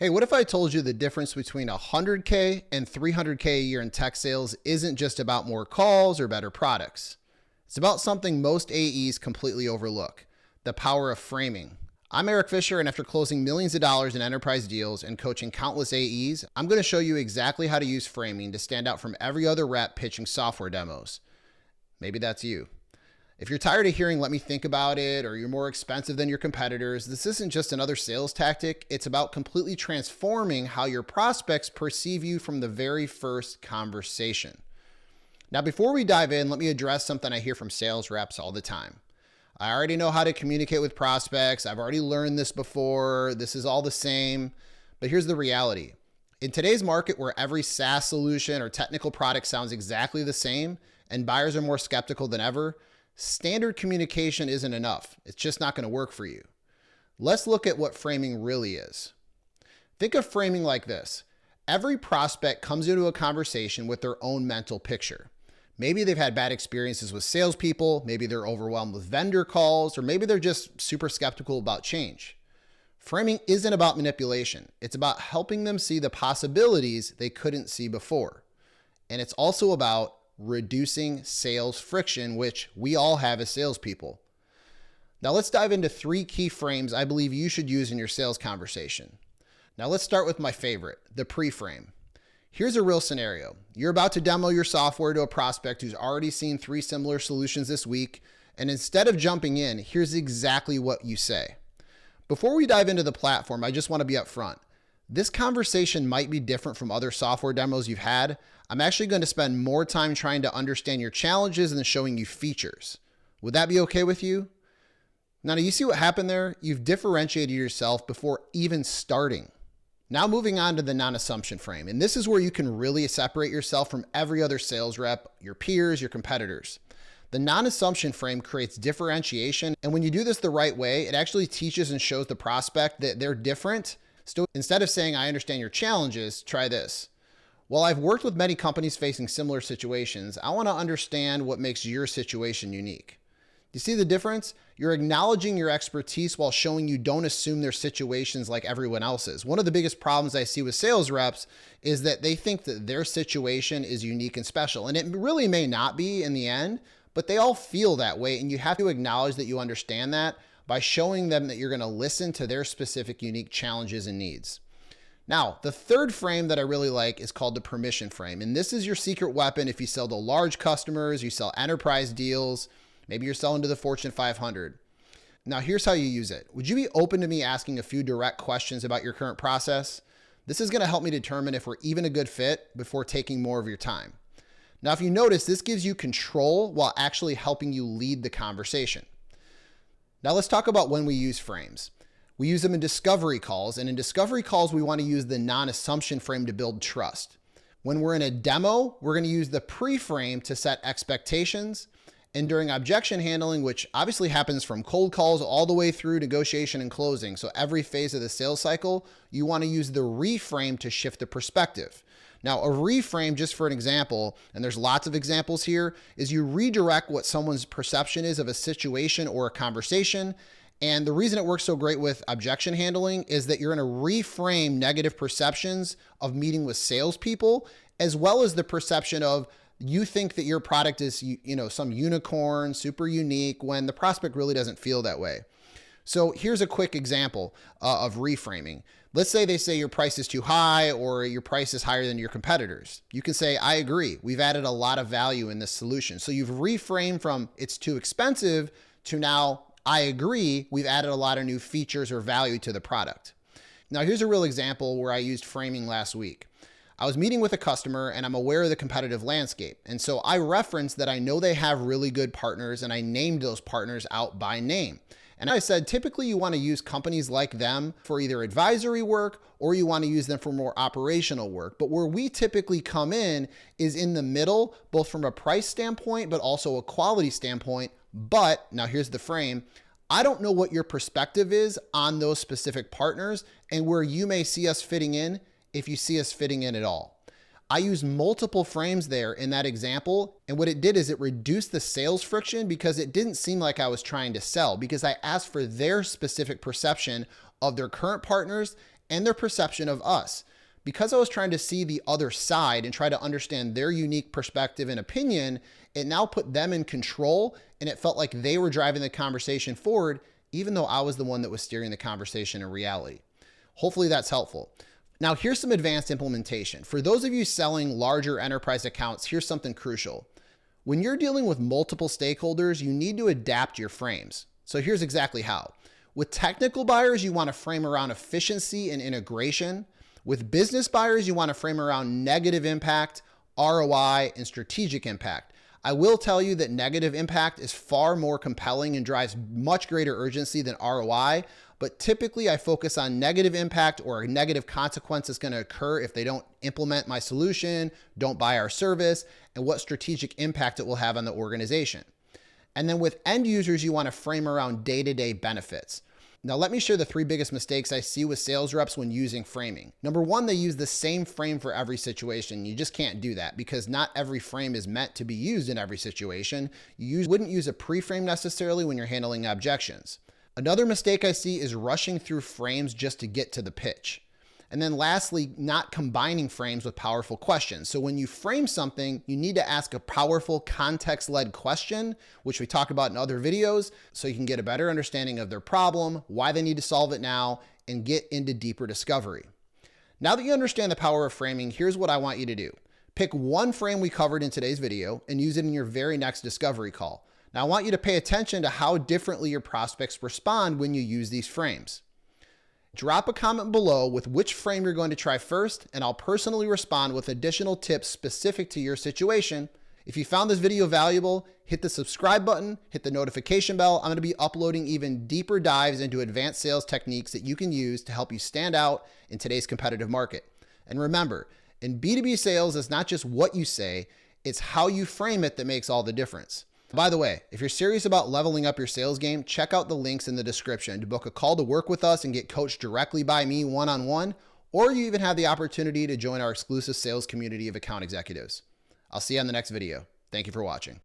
Hey, what if I told you the difference between 100K and 300K a year in tech sales isn't just about more calls or better products? It's about something most AEs completely overlook: the power of framing. I'm Eric Fisher, and after closing millions of dollars in enterprise deals and coaching countless AEs, I'm going to show you exactly how to use framing to stand out from every other rep pitching software demos. Maybe that's you. If you're tired of hearing "let me think about it" or "you're more expensive than your competitors," this isn't just another sales tactic. It's about completely transforming how your prospects perceive you from the very first conversation. Now, before we dive in, let me address something I hear from sales reps all the time. I already know how to communicate with prospects. I've already learned this before. This is all the same. But here's the reality. In today's market, where every SaaS solution or technical product sounds exactly the same and buyers are more skeptical than ever, standard communication isn't enough. It's just not going to work for you. Let's look at what framing really is. Think of framing like this. Every prospect comes into a conversation with their own mental picture. Maybe they've had bad experiences with salespeople, maybe they're overwhelmed with vendor calls, or maybe they're just super skeptical about change. Framing isn't about manipulation. It's about helping them see the possibilities they couldn't see before. And it's also about reducing sales friction, which we all have as salespeople. Now let's dive into 3 key frames I believe you should use in your sales conversation. Now let's start with my favorite, the pre-frame. Here's a real scenario. You're about to demo your software to a prospect who's already seen 3 similar solutions this week, and instead of jumping in, here's exactly what you say. Before we dive into the platform, I just want to be upfront. This conversation might be different from other software demos you've had. I'm actually going to spend more time trying to understand your challenges than showing you features. Would that be okay with you? Now, do you see what happened there? You've differentiated yourself before even starting. Now moving on to the non-assumption frame. And this is where you can really separate yourself from every other sales rep, your peers, your competitors. The non-assumption frame creates differentiation. And when you do this the right way, it actually teaches and shows the prospect that they're different. So instead of saying, "I understand your challenges," try this. "While I've worked with many companies facing similar situations, I want to understand what makes your situation unique." Do you see the difference? You're acknowledging your expertise while showing you don't assume their situations like everyone else's. One of the biggest problems I see with sales reps is that they think that their situation is unique and special. And it really may not be in the end, but they all feel that way. And you have to acknowledge that you understand that by showing them that you're going to listen to their specific unique challenges and needs. Now, the third frame that I really like is called the permission frame. And this is your secret weapon if you sell to large customers, you sell enterprise deals, maybe you're selling to the Fortune 500. Now, here's how you use it. Would you be open to me asking a few direct questions about your current process? This is going to help me determine if we're even a good fit before taking more of your time. Now, if you notice, this gives you control while actually helping you lead the conversation. Now let's talk about when we use frames. We use them in discovery calls, and in discovery calls, we want to use the non-assumption frame to build trust. When we're in a demo, we're going to use the pre-frame to set expectations. And during objection handling, which obviously happens from cold calls all the way through negotiation and closing, so every phase of the sales cycle, you want to use the reframe to shift the perspective. Now, a reframe, just for an example, and there's lots of examples here, is you redirect what someone's perception is of a situation or a conversation. And the reason it works so great with objection handling is that you're going to reframe negative perceptions of meeting with salespeople, as well as the perception of you think that your product is, some unicorn, super unique, when the prospect really doesn't feel that way. So here's a quick example of reframing. Let's say they say your price is too high or your price is higher than your competitors. You can say, "I agree. We've added a lot of value in this solution." So you've reframed from "it's too expensive" to now, "I agree. We've added a lot of new features or value to the product." Now here's a real example where I used framing last week. I was meeting with a customer and I'm aware of the competitive landscape. And so I referenced that I know they have really good partners, and I named those partners out by name. And I said, typically you want to use companies like them for either advisory work or you want to use them for more operational work. But where we typically come in is in the middle, both from a price standpoint, but also a quality standpoint. But now here's the frame. I don't know what your perspective is on those specific partners and where you may see us fitting in, if you see us fitting in at all. I used multiple frames there in that example, and what it did is it reduced the sales friction because it didn't seem like I was trying to sell, because I asked for their specific perception of their current partners and their perception of us. Because I was trying to see the other side and try to understand their unique perspective and opinion, it now put them in control, and it felt like they were driving the conversation forward, even though I was the one that was steering the conversation in reality. Hopefully that's helpful. Now here's some advanced implementation. For those of you selling larger enterprise accounts, here's something crucial. When you're dealing with multiple stakeholders, you need to adapt your frames. So here's exactly how. With technical buyers, you want to frame around efficiency and integration. With business buyers, you want to frame around negative impact, ROI, and strategic impact. I will tell you that negative impact is far more compelling and drives much greater urgency than ROI, but typically I focus on negative impact or a negative consequence is going to occur if they don't implement my solution, don't buy our service, and what strategic impact it will have on the organization. And then with end users, you want to frame around day-to-day benefits. Now let me share the 3 biggest mistakes I see with sales reps when using framing. Number 1, they use the same frame for every situation. You just can't do that because not every frame is meant to be used in every situation. You wouldn't use a pre-frame necessarily when you're handling objections. Another mistake I see is rushing through frames just to get to the pitch. And then lastly, not combining frames with powerful questions. So when you frame something, you need to ask a powerful context-led question, which we talk about in other videos, so you can get a better understanding of their problem, why they need to solve it now, and get into deeper discovery. Now that you understand the power of framing, here's what I want you to do. Pick one frame we covered in today's video and use it in your very next discovery call. Now I want you to pay attention to how differently your prospects respond when you use these frames. Drop a comment below with which frame you're going to try first, and I'll personally respond with additional tips specific to your situation. If you found this video valuable, hit the subscribe button, hit the notification bell. I'm going to be uploading even deeper dives into advanced sales techniques that you can use to help you stand out in today's competitive market. And remember, in B2B sales, it's not just what you say, it's how you frame it that makes all the difference. By the way, if you're serious about leveling up your sales game, check out the links in the description to book a call to work with us and get coached directly by me one-on-one, or you even have the opportunity to join our exclusive sales community of account executives. I'll see you on the next video. Thank you for watching.